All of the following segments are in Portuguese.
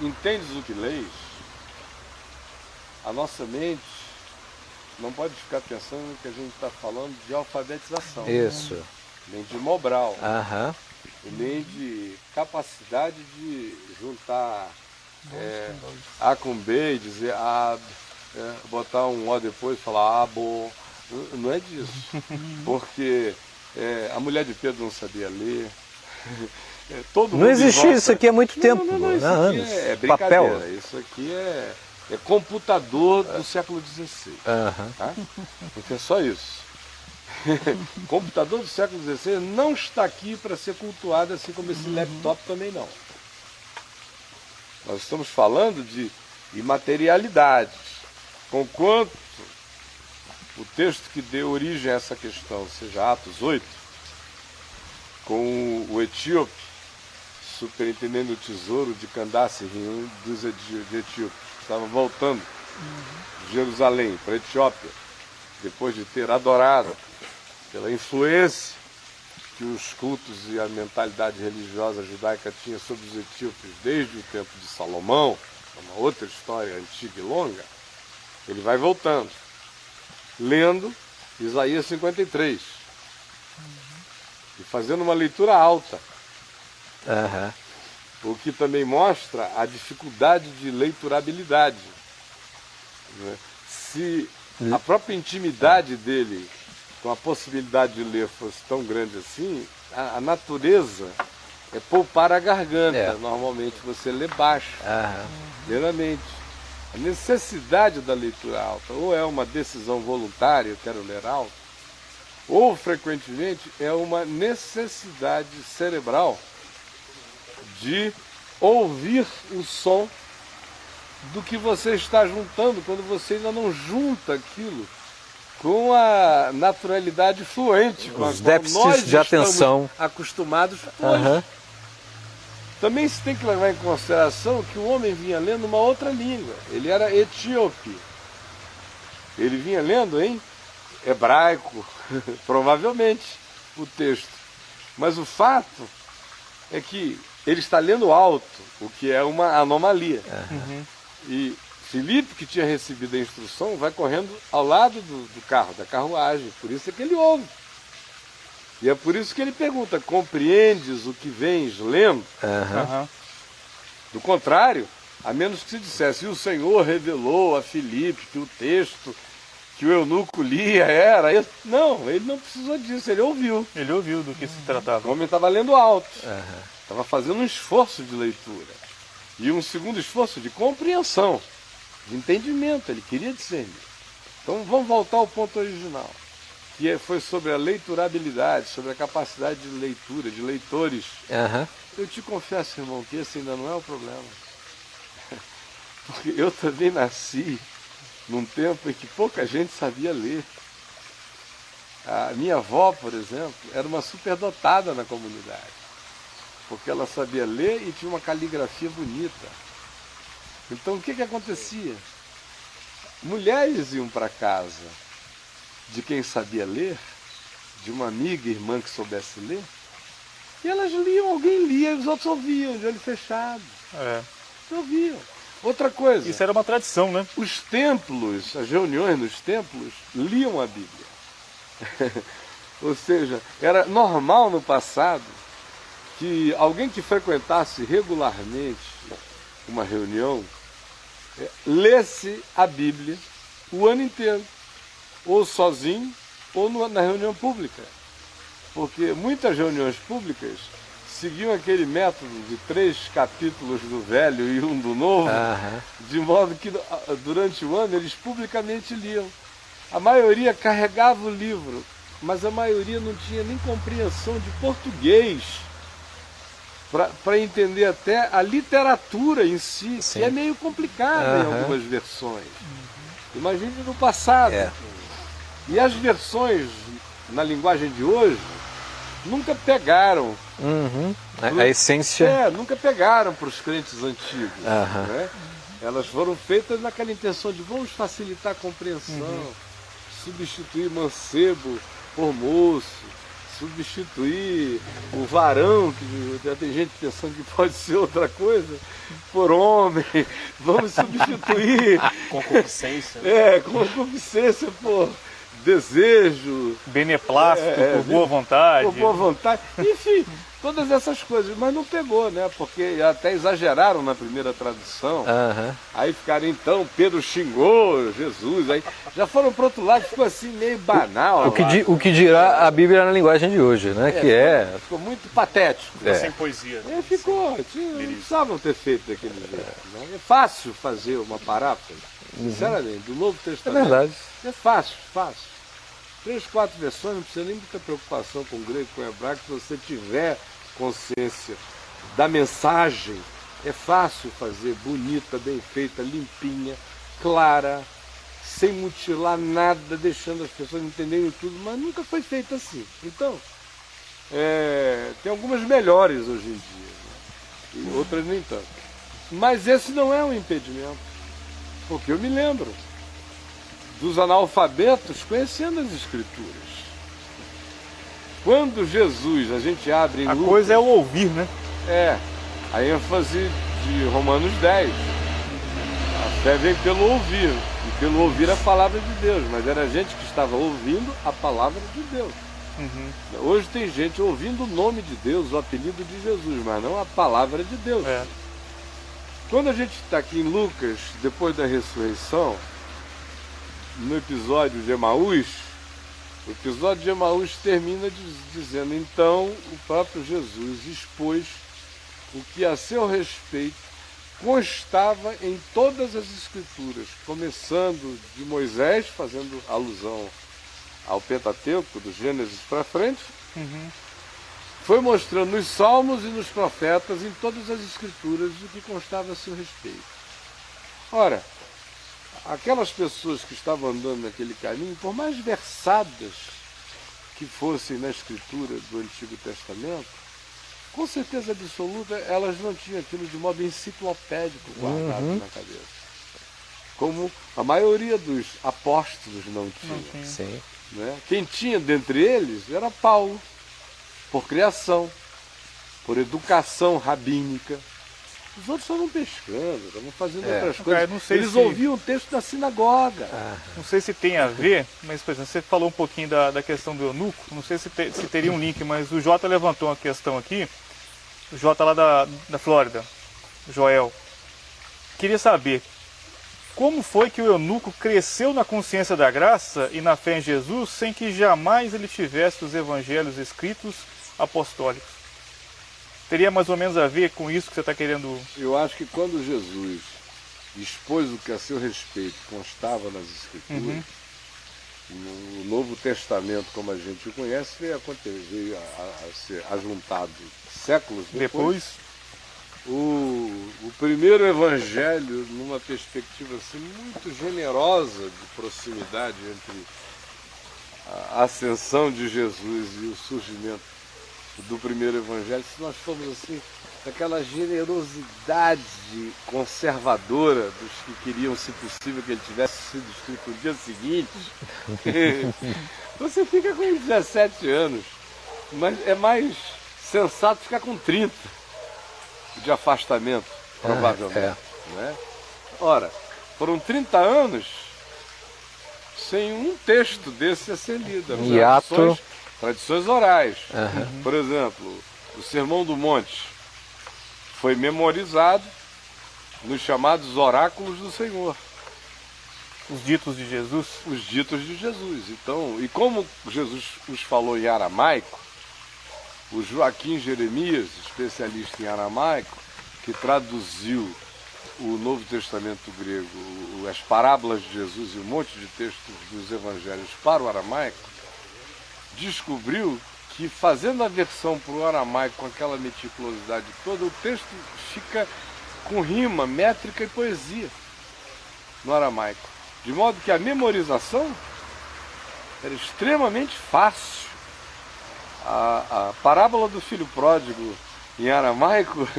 entendes o que leis, a nossa mente não pode ficar pensando que a gente está falando de alfabetização. Isso. Nem de Mobral. Aham. E nem de capacidade de juntar A com B e dizer A, botar um O depois e falar abo. Não é disso. Porque a mulher de Pedro não sabia ler. Todo Não mundo existia isso aqui há muito tempo, não, isso há aqui anos. é brincadeira. Papel. Isso aqui é computador do século XVI. Aham. Tá? Então é só isso. Computador do século XVI não está aqui para ser cultuado, assim como esse laptop também não. Nós estamos falando de imaterialidades. Conquanto o texto que deu origem a essa questão seja Atos 8, com o etíope superintendendo o tesouro de Candace, dos etíopes, que estavam voltando de Jerusalém para a Etiópia, depois de ter adorado pela influência que os cultos e a mentalidade religiosa judaica tinha sobre os etíopes desde o tempo de Salomão, uma outra história antiga e longa, ele vai voltando, lendo Isaías 53, e fazendo uma leitura alta, Aham. o que também mostra a dificuldade de leiturabilidade. Né? Se a própria intimidade dele com a possibilidade de ler fosse tão grande assim, a natureza é poupar a garganta. Normalmente você lê baixo, lentamente. A necessidade da leitura alta ou é uma decisão voluntária, eu quero ler alto, ou frequentemente é uma necessidade cerebral de ouvir o som do que você está juntando, quando você ainda não junta aquilo com a naturalidade fluente com Os a qual déficits nós de atenção estamos acostumados hoje. Também se tem que levar em consideração que o homem vinha lendo uma outra língua. Ele era etíope. Ele vinha lendo em hebraico, provavelmente, o texto. Mas o fato é que ele está lendo alto, o que é uma anomalia. E Filipe, que tinha recebido a instrução, vai correndo ao lado do carro, da carruagem. Por isso é que ele ouve. E é por isso que ele pergunta, compreendes o que vens lendo? Do contrário, a menos que se dissesse, e o Senhor revelou a Filipe que o texto que o eunuco lia era... Não, ele não precisou disso, ele ouviu. Ele ouviu do que se tratava. O homem estava lendo alto, estava fazendo um esforço de leitura. E um segundo esforço de compreensão, de entendimento, ele queria discernir. Então vamos voltar ao ponto original, que foi sobre a leiturabilidade, sobre a capacidade de leitura, de leitores. Eu te confesso, irmão, que esse ainda não é o problema. Porque eu também nasci num tempo em que pouca gente sabia ler. A minha avó, por exemplo, era uma superdotada na comunidade, porque ela sabia ler e tinha uma caligrafia bonita. Então o que acontecia? Mulheres iam para casa de quem sabia ler, de uma amiga, irmã que soubesse ler, e elas liam, alguém lia, e os outros ouviam, de olho fechado. Ouviam. Outra coisa. Isso era uma tradição, né? Os templos, as reuniões nos templos, liam a Bíblia. Ou seja, era normal no passado que alguém que frequentasse regularmente uma reunião lesse a Bíblia o ano inteiro, ou sozinho, ou na reunião pública. Porque muitas reuniões públicas seguiam aquele método de 3 capítulos do Velho e um do Novo, de modo que durante o ano eles publicamente liam. A maioria carregava o livro, mas a maioria não tinha nem compreensão de português para entender até a literatura em si, que é meio complicada em algumas versões. Imagine no passado. E as versões na linguagem de hoje nunca pegaram. A essência. Nunca pegaram para os crentes antigos. Né? Elas foram feitas naquela intenção de vamos facilitar a compreensão, substituir mancebo por moço, substituir o varão, que já tem gente pensando que pode ser outra coisa, por homem. Vamos substituir Concupiscência. concupiscência por desejo. Beneplácito, por boa vontade. Por boa vontade. Enfim, todas essas coisas. Mas não pegou, né? Porque até exageraram na primeira tradução. Aí ficaram, então, Pedro xingou Jesus. Aí já foram para outro lado, ficou assim meio banal. O que dirá a Bíblia na linguagem de hoje, né? Ficou muito patético. Sem poesia. Ficou. Não precisavam ter feito daquele jeito. Né? É fácil fazer uma paráfrase. Sinceramente, do Novo Testamento. É verdade. É fácil. 3, 4 versões, não precisa nem muita preocupação com o grego, com o hebraico, se você tiver consciência da mensagem, é fácil fazer, bonita, bem feita, limpinha, clara, sem mutilar nada, deixando as pessoas entenderem tudo, mas nunca foi feito assim. Então, tem algumas melhores hoje em dia, né? E outras nem tanto. Mas esse não é um impedimento, porque eu me lembro dos analfabetos conhecendo as Escrituras. Quando Jesus, a gente abre em A Lucas, coisa é o ouvir, né? a ênfase de Romanos 10. A fé vem pelo ouvir, e pelo ouvir a palavra de Deus, mas era gente que estava ouvindo a palavra de Deus. Hoje tem gente ouvindo o nome de Deus, o apelido de Jesus, mas não a palavra de Deus. Quando a gente está aqui em Lucas, depois da ressurreição, no episódio de Emaús, o episódio de Emaús termina dizendo, então o próprio Jesus expôs o que a seu respeito constava em todas as Escrituras, começando de Moisés, fazendo alusão ao Pentateuco, do Gênesis para frente, foi mostrando nos Salmos e nos Profetas, em todas as Escrituras, o que constava a seu respeito. Ora, aquelas pessoas que estavam andando naquele caminho, por mais versadas que fossem na Escritura do Antigo Testamento, com certeza absoluta, elas não tinham aquilo de modo enciclopédico guardado na cabeça. Como a maioria dos apóstolos não tinha. Sim. Né? Quem tinha dentre eles era Paulo, por criação, por educação rabínica. Os outros estavam pescando, estavam fazendo outras coisas. Não sei Eles ouviam o texto da sinagoga. Não sei se tem a ver, mas por exemplo, você falou um pouquinho da questão do eunuco, não sei se teria um link, mas o Jota levantou uma questão aqui, o Jota lá da Flórida, Joel. Queria saber, como foi que o eunuco cresceu na consciência da graça e na fé em Jesus sem que jamais ele tivesse os evangelhos escritos apostólicos? Teria mais ou menos a ver com isso que você está querendo... Eu acho que quando Jesus expôs o que a seu respeito constava nas Escrituras, no Novo Testamento, como a gente o conhece, veio a ser ajuntado séculos depois. O primeiro evangelho, numa perspectiva assim, muito generosa de proximidade entre a ascensão de Jesus e o surgimento do primeiro evangelho, se nós formos assim, daquela generosidade conservadora dos que queriam, se possível, que ele tivesse sido escrito no dia seguinte, você fica com 17 anos, mas é mais sensato ficar com 30 de afastamento, provavelmente. Né? Ora, foram 30 anos sem um texto desse a ser lido. Tradições orais. Por exemplo, o Sermão do Monte foi memorizado nos chamados oráculos do Senhor. Os ditos de Jesus? Os ditos de Jesus. Então, e como Jesus os falou em aramaico, o Joaquim Jeremias, especialista em aramaico, que traduziu o Novo Testamento grego, as parábolas de Jesus e um monte de textos dos evangelhos para o aramaico, descobriu que, fazendo a versão para o aramaico com aquela meticulosidade toda, o texto fica com rima, métrica e poesia no aramaico. De modo que a memorização era extremamente fácil. A parábola do filho pródigo em aramaico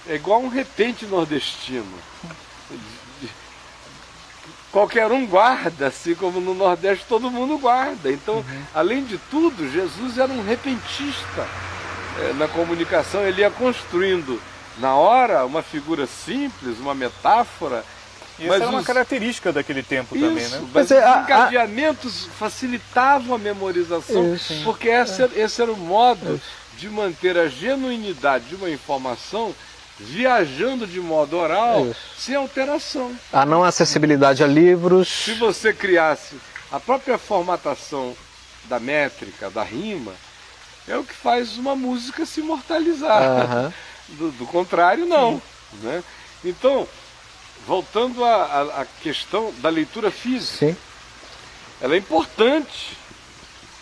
é igual a um repente nordestino. qualquer um guarda, assim como no Nordeste todo mundo guarda. Então, além de tudo, Jesus era um repentista na comunicação. Ele ia construindo na hora uma figura simples, uma metáfora. Isso era uma característica daquele tempo também, né? Mas os encadeamentos facilitavam a memorização, porque esse era o modo de manter a genuinidade de uma informação viajando de modo oral, sem alteração. A não acessibilidade a livros. Se você criasse a própria formatação da métrica, da rima, é o que faz uma música se imortalizar. Do contrário, não. Né? Então, voltando à questão da leitura física, ela é importante,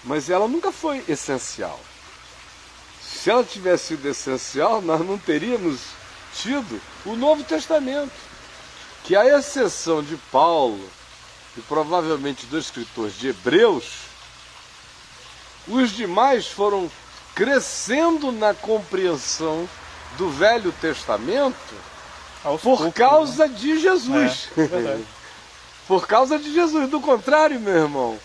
mas ela nunca foi essencial. Se ela tivesse sido essencial, nós não teríamos tido o Novo Testamento, que a exceção de Paulo e provavelmente dos escritores de Hebreus, os demais foram crescendo na compreensão do Velho Testamento por causa de Jesus. Por causa de Jesus. Do contrário, meu irmão,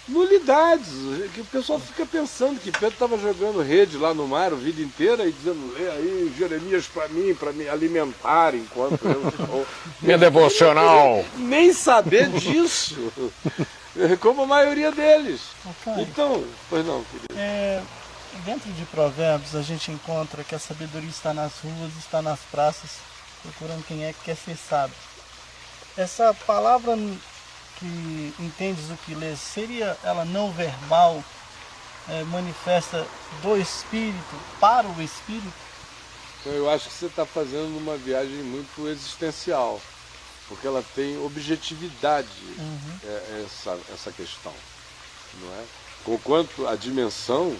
nulidades. Que o pessoal fica pensando que Pedro estava jogando rede lá no mar a vida inteira e dizendo: lê aí Jeremias para me alimentar enquanto eu estou... Minha devocional. Nem saber disso. Como a maioria deles. Então, pois não, querido. Dentro de Provérbios a gente encontra que a sabedoria está nas ruas, está nas praças, procurando quem é que quer ser sábio. Essa palavra que entendes o que lês, seria ela não verbal, manifesta do Espírito para o Espírito? Eu acho que você está fazendo uma viagem muito existencial, porque ela tem objetividade, essa questão, não é? Conquanto a dimensão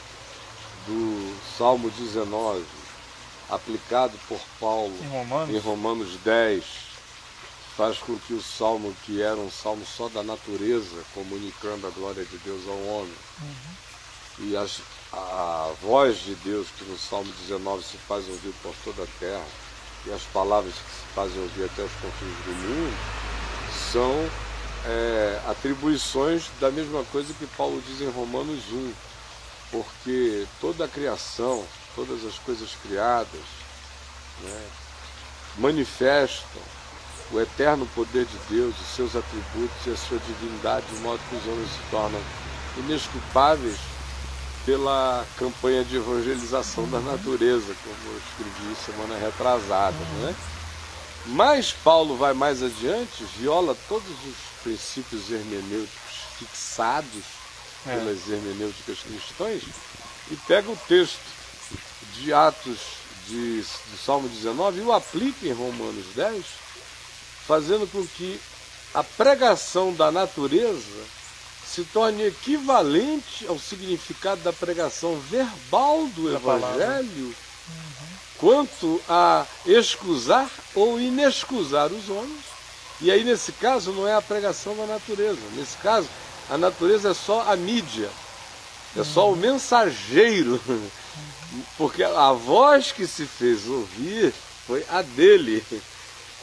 do Salmo 19, aplicado por Paulo em Romanos 10, faz com que o Salmo, que era um salmo só da natureza, comunicando a glória de Deus ao homem, e a voz de Deus, que no Salmo 19 se faz ouvir por toda a terra, e as palavras que se fazem ouvir até os confins do mundo, são atribuições da mesma coisa que Paulo diz em Romanos 1, porque toda a criação, todas as coisas criadas, né, manifestam o eterno poder de Deus, os seus atributos e a sua divindade, de modo que os homens se tornam inesculpáveis pela campanha de evangelização da natureza, como eu escrevi semana retrasada, né? Mas Paulo vai mais adiante, viola todos os princípios hermenêuticos fixados pelas hermenêuticas cristãs e pega o texto de Atos de Salmo 19 e o aplica em Romanos 10, fazendo com que a pregação da natureza se torne equivalente ao significado da pregação verbal do Evangelho, quanto a excusar ou inexcusar os homens. E aí, nesse caso, não é a pregação da natureza. Nesse caso, a natureza é só a mídia, é só o mensageiro, porque a voz que se fez ouvir foi a dele,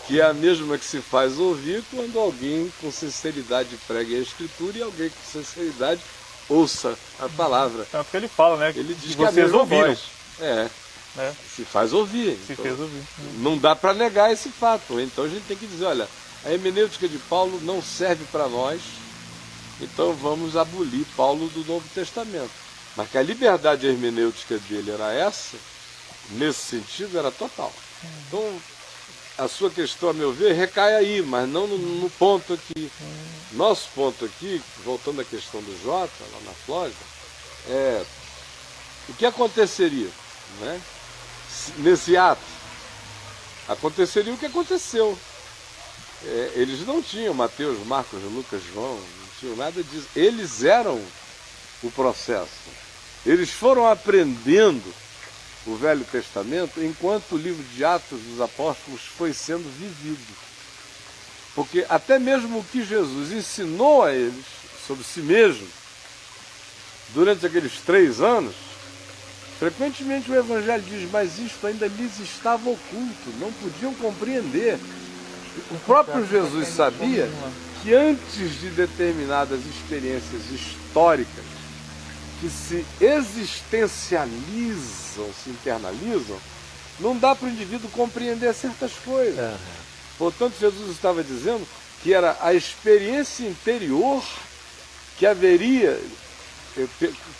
que é a mesma que se faz ouvir quando alguém com sinceridade prega a Escritura e alguém com sinceridade ouça a palavra. É porque ele fala, né? Ele diz que vocês é a mesma ouviram. voz. Se faz ouvir. Se então, fez ouvir. não dá para negar esse fato. Então a gente tem que dizer, olha, a hermenêutica de Paulo não serve para nós, então vamos abolir Paulo do Novo Testamento. Mas que a liberdade hermenêutica dele era essa, nesse sentido, era total. Então, a sua questão, a meu ver, recai aí, mas não no ponto aqui. Nosso ponto aqui, voltando à questão do Jota, lá na Flórida, é o que aconteceria, né? Nesse ato. Aconteceria o que aconteceu. Eles não tinham Mateus, Marcos, Lucas, João, não tinham nada disso. Eles eram o processo. Eles foram aprendendo o Velho Testamento enquanto o livro de Atos dos Apóstolos foi sendo vivido. Porque até mesmo o que Jesus ensinou a eles sobre si mesmo, durante aqueles 3 anos, frequentemente o Evangelho diz, mas isto ainda lhes estava oculto, não podiam compreender. O próprio Jesus sabia que antes de determinadas experiências históricas que se existencializam, se internalizam, não dá para o indivíduo compreender certas coisas. Portanto, Jesus estava dizendo que era a experiência interior que haveria,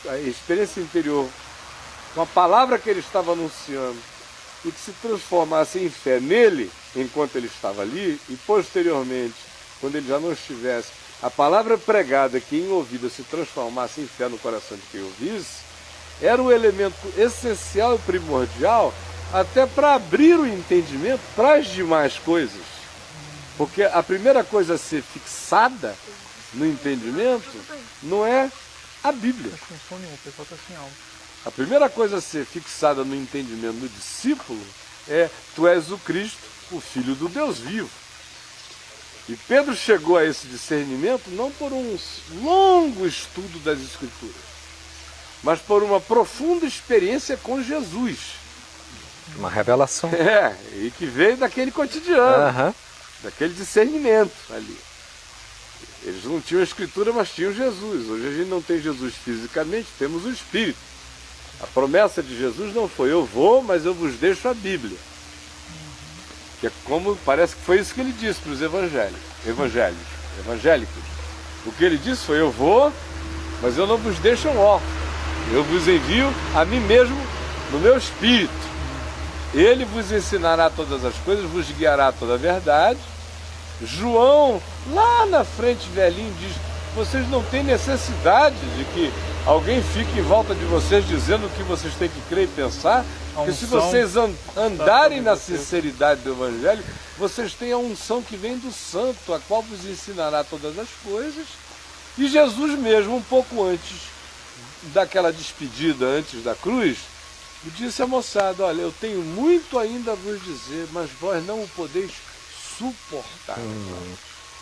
a experiência interior com a palavra que ele estava anunciando e que se transformasse em fé nele enquanto ele estava ali e posteriormente, quando ele já não estivesse, a palavra pregada que em ouvida se transformasse em fé no coração de quem ouvisse, era o elemento essencial e primordial até para abrir o entendimento para as demais coisas. Porque a primeira coisa a ser fixada no entendimento não é a Bíblia. A primeira coisa a ser fixada no entendimento do discípulo é: tu és o Cristo, o Filho do Deus vivo. E Pedro chegou a esse discernimento não por um longo estudo das Escrituras, mas por uma profunda experiência com Jesus. Uma revelação. E que veio daquele cotidiano, daquele discernimento ali. Eles não tinham a Escritura, mas tinham Jesus. Hoje a gente não tem Jesus fisicamente, temos o Espírito. A promessa de Jesus não foi: eu vou, mas eu vos deixo a Bíblia. Que é como, parece que foi isso que ele disse para os evangélicos. O que ele disse foi: eu vou, mas eu não vos deixo órfãos. Eu vos envio a mim mesmo no meu Espírito. Ele vos ensinará todas as coisas, vos guiará a toda a verdade. João, lá na frente, velhinho, diz: vocês não têm necessidade de que alguém fique em volta de vocês dizendo o que vocês têm que crer e pensar, porque se vocês andarem na sinceridade do Evangelho, vocês têm a unção que vem do Santo, a qual vos ensinará todas as coisas. E Jesus mesmo, um pouco antes daquela despedida, antes da cruz, disse à moçada: olha, eu tenho muito ainda a vos dizer, mas vós não o podeis suportar.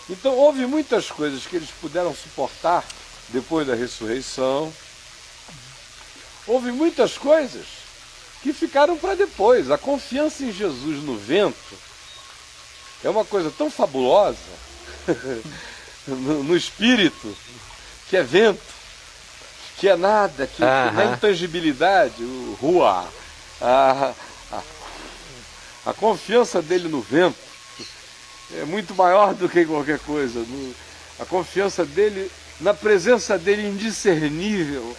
Então houve muitas coisas que eles puderam suportar depois da ressurreição. Houve muitas coisas que ficaram para depois. A confiança em Jesus no vento é uma coisa tão fabulosa no espírito, que é vento, que é nada, que é intangibilidade, o ruá. A confiança dele no vento é muito maior do que qualquer coisa. A confiança dele, na presença dele indiscernível,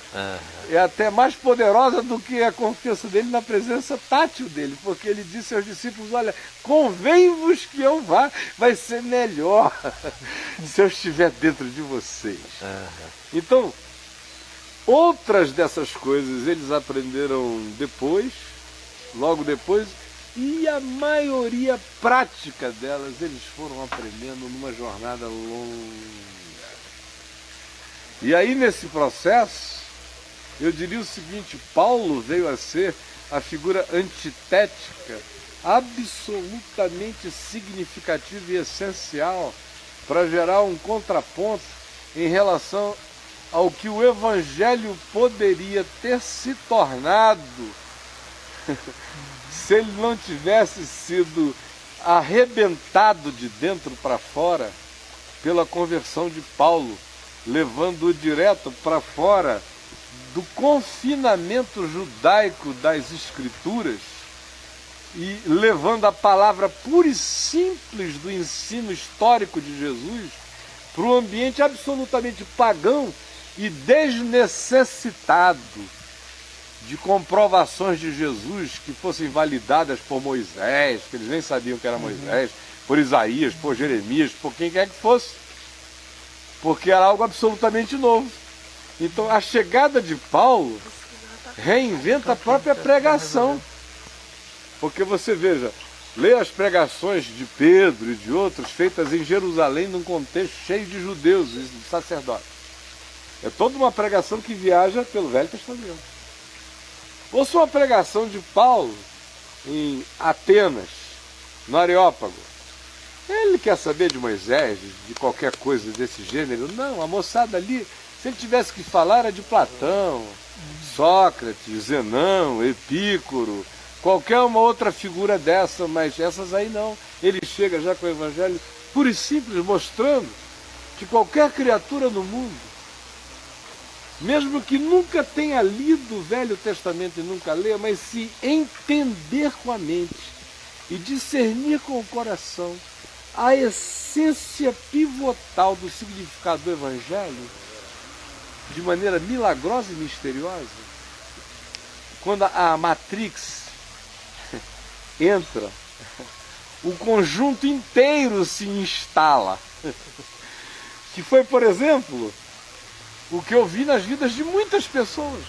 é até mais poderosa do que a confiança dele na presença tátil dele, porque ele disse aos discípulos: olha, convém-vos que eu vá, vai ser melhor se eu estiver dentro de vocês. Então, outras dessas coisas eles aprenderam depois, logo depois, e a maioria prática delas eles foram aprendendo numa jornada longa. E aí, nesse processo, eu diria o seguinte: Paulo veio a ser a figura antitética, absolutamente significativa e essencial para gerar um contraponto em relação ao que o Evangelho poderia ter se tornado se ele não tivesse sido arrebentado de dentro para fora pela conversão de Paulo, levando-o direto para fora do confinamento judaico das Escrituras e levando a palavra pura e simples do ensino histórico de Jesus para um ambiente absolutamente pagão e desnecessitado de comprovações de Jesus que fossem validadas por Moisés, que eles nem sabiam que era Moisés, por Isaías, por Jeremias, por quem quer que fosse, porque era algo absolutamente novo. Então a chegada de Paulo reinventa a própria pregação, porque você veja, lê as pregações de Pedro e de outros feitas em Jerusalém num contexto cheio de judeus e de sacerdotes. É toda uma pregação que viaja pelo Velho Testamento. Ouça uma pregação de Paulo em Atenas, no Areópago. Ele quer saber de Moisés, de qualquer coisa desse gênero? Não, a moçada ali, se ele tivesse que falar, era de Platão, Sócrates, Zenão, Epícoro, qualquer uma outra figura dessa, mas essas aí não. ele chega já com o Evangelho puro e simples, mostrando que qualquer criatura no mundo, mesmo que nunca tenha lido o Velho Testamento e nunca lê, mas se entender com a mente e discernir com o coração a essência pivotal do significado do Evangelho, de maneira milagrosa e misteriosa, quando a Matrix entra, o conjunto inteiro se instala. Que foi, por exemplo, o que eu vi nas vidas de muitas pessoas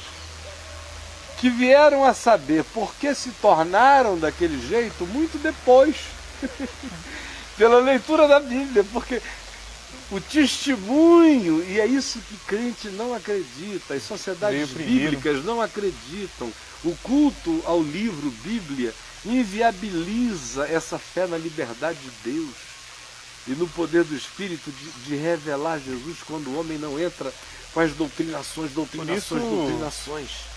que vieram a saber por que se tornaram daquele jeito muito depois, pela leitura da Bíblia, porque o testemunho, e é isso que crente não acredita, as sociedades bíblicas não acreditam, o culto ao livro Bíblia inviabiliza essa fé na liberdade de Deus e no poder do Espírito de revelar Jesus quando o homem não entra com as doutrinações.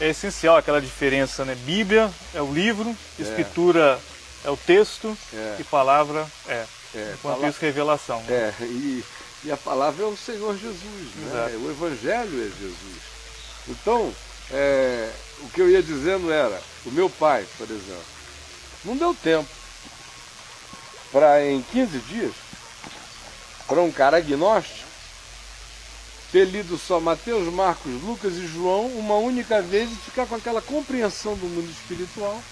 É essencial aquela diferença, né? Bíblia é o livro, Escritura é o texto e palavra enquanto isso, revelação. Né? E a palavra é o Senhor Jesus, né? O Evangelho é Jesus. Então, o que eu ia dizendo era, o meu pai, por exemplo, não deu tempo para em 15 dias, para um cara agnóstico, ter lido só Mateus, Marcos, Lucas e João uma única vez e ficar com aquela compreensão do mundo espiritual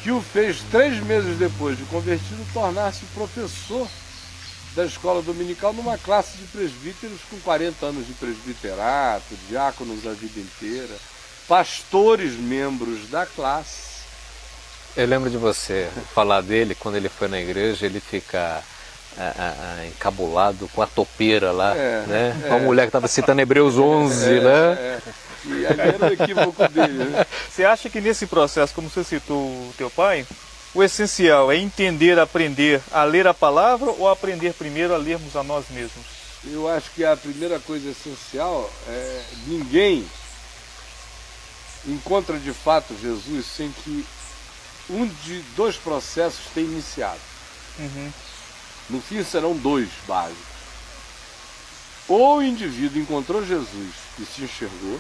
que o fez 3 meses depois de convertido tornar-se professor da escola dominical numa classe de presbíteros com 40 anos de presbiterato, diáconos a vida inteira, pastores membros da classe. Eu lembro de você falar dele, quando ele foi na igreja, ele fica encabulado com a topeira lá, né? Com a mulher que estava citando Hebreus 11, né? E ali era o equívoco dele, né? Você acha que nesse processo, como você citou o teu pai, o essencial é entender, aprender a ler a palavra ou aprender primeiro a lermos a nós mesmos? Eu acho que a primeira coisa essencial é ninguém encontra de fato Jesus sem que um de 2 processos tenha iniciado. No fim serão 2 básicos. Ou o indivíduo encontrou Jesus e se enxergou,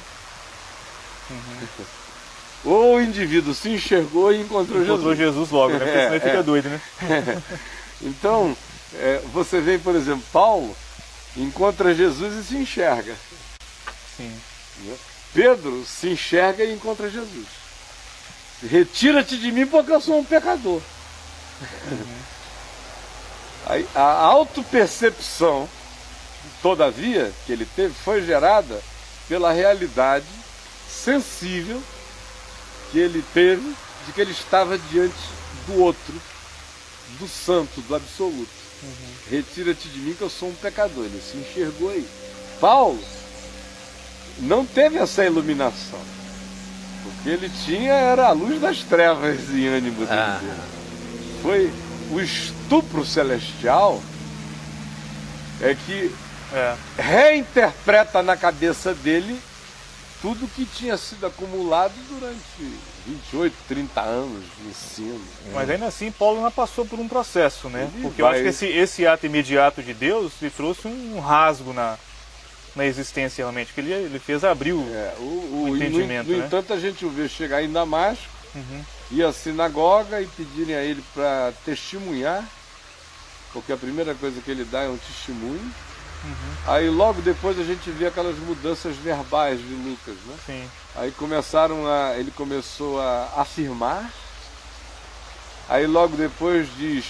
ou o indivíduo se enxergou e encontrou Jesus logo, né? Porque senão ele fica doido, né? Então, você vê, por exemplo, Paulo encontra Jesus e se enxerga. Sim. Pedro se enxerga e encontra Jesus. Retira-te de mim porque eu sou um pecador. A autopercepção, todavia, que ele teve, foi gerada pela realidade sensível que ele teve de que ele estava diante do outro, do santo, do absoluto. Retira-te de mim que eu sou um pecador. Ele se enxergou aí. Paulo não teve essa iluminação, porque ele era a luz das trevas em ânimo dele. Foi o estupro celestial que reinterpreta na cabeça dele tudo que tinha sido acumulado durante 28, 30 anos de ensino. Mas ainda assim, Paulo não passou por um processo, né? Porque eu acho que esse ato imediato de Deus lhe trouxe um rasgo na existência realmente, que ele fez abrir o entendimento. No entanto, a gente o vê chegar em Damasco, ir à sinagoga e pedirem a ele para testemunhar, porque a primeira coisa que ele dá é um testemunho. Aí logo depois a gente vê aquelas mudanças verbais de Lucas, né? Sim. Aí ele começou a afirmar, aí logo depois diz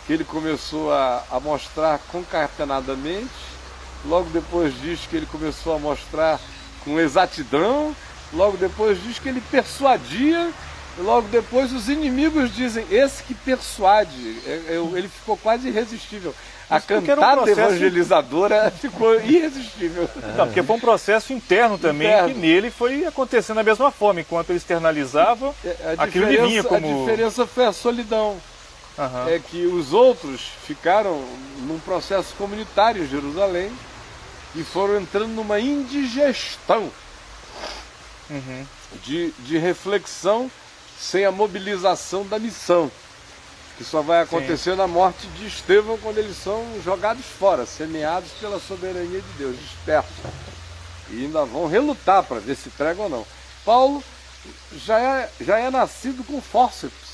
que ele começou a mostrar concatenadamente, logo depois diz que ele começou a mostrar com exatidão, logo depois diz que ele persuadia, logo depois os inimigos dizem, esse que persuade, ele ficou quase irresistível. A cantada evangelizadora ficou irresistível. Não, porque foi um processo interno também, que nele foi acontecendo da mesma forma. Enquanto ele externalizava, aquilo lhe vinha como... A diferença foi a solidão. É que os outros ficaram num processo comunitário em Jerusalém e foram entrando numa indigestão de reflexão sem a mobilização da missão. que só vai acontecer na morte de Estevão, quando eles são jogados fora, semeados pela soberania de Deus, dispersos. E ainda vão relutar para ver se pregam ou não. Paulo já é nascido com fórceps,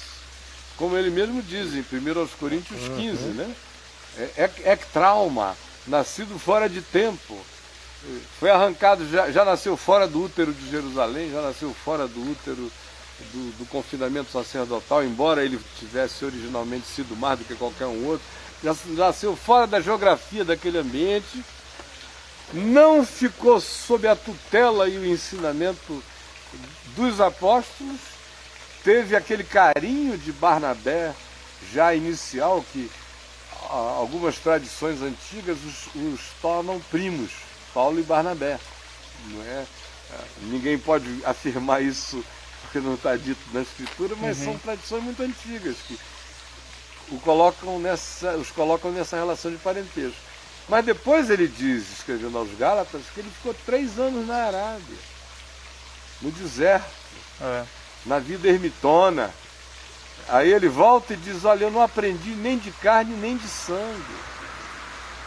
como ele mesmo diz em 1 Coríntios 15, né? Trauma, nascido fora de tempo. Foi arrancado, já nasceu fora do útero de Jerusalém, já nasceu fora do útero do confinamento sacerdotal, embora ele tivesse originalmente sido mais do que qualquer um outro, já nasceu fora da geografia daquele ambiente, não ficou sob a tutela e o ensinamento dos apóstolos, teve aquele carinho de Barnabé já inicial, que algumas tradições antigas os tornam primos, Paulo e Barnabé. Não é? Ninguém pode afirmar isso porque não está dito na Escritura, mas são tradições muito antigas que os colocam nessa relação de parentesco. Mas depois ele diz, escrevendo aos Gálatas, que ele ficou 3 anos na Arábia, no deserto, na vida ermitona. Aí ele volta e diz, olha, eu não aprendi nem de carne nem de sangue.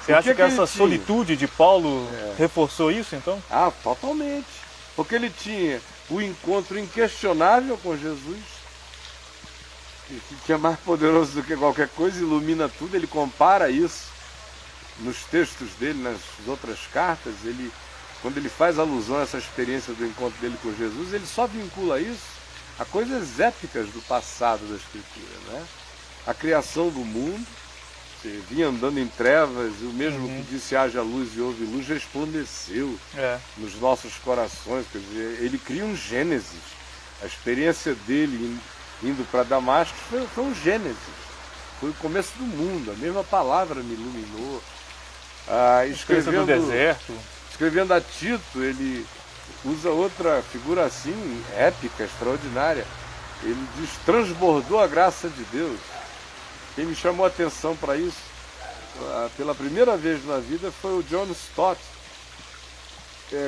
Você acha que essa solitude de Paulo reforçou isso, então? Ah, totalmente. Porque ele tinha o encontro inquestionável com Jesus, que é mais poderoso do que qualquer coisa, ilumina tudo. Ele compara isso nos textos dele, nas outras cartas. Quando ele faz alusão a essa experiência do encontro dele com Jesus, ele só vincula isso a coisas épicas do passado da Escritura, né? A criação do mundo, você vinha andando em trevas, e o mesmo que disse haja luz e houve luz resplandeceu nos nossos corações. Quer dizer, ele cria um Gênesis. A experiência dele indo para Damasco foi um Gênesis, foi o começo do mundo. A mesma palavra me iluminou. Escrevendo do deserto. Escrevendo a Tito, ele usa outra figura assim, épica, extraordinária. Ele diz, transbordou a graça de Deus. Quem me chamou a atenção para isso, pela primeira vez na vida, foi o John Stott,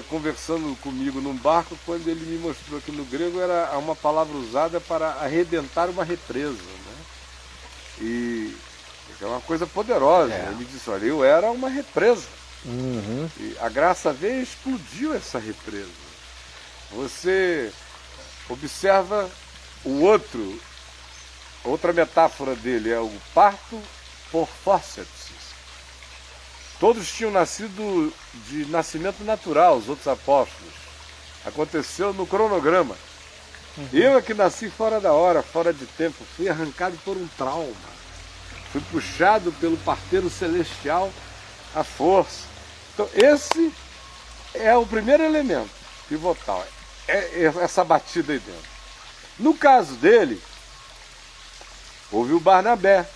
conversando comigo num barco, quando ele me mostrou que no grego era uma palavra usada para arrebentar uma represa, né? E é uma coisa poderosa. Ele disse, olha, eu era uma represa. E a graça veio e explodiu essa represa. Você observa o outro. Outra metáfora dele é o parto por fórceps. Todos tinham nascido de nascimento natural, os outros apóstolos. Aconteceu no cronograma. Eu é que nasci fora da hora, fora de tempo. Fui arrancado por um trauma. Fui puxado pelo parteiro celestial à força. Então esse é o primeiro elemento pivotal. É essa batida aí dentro. No caso dele, houve o Barnabé,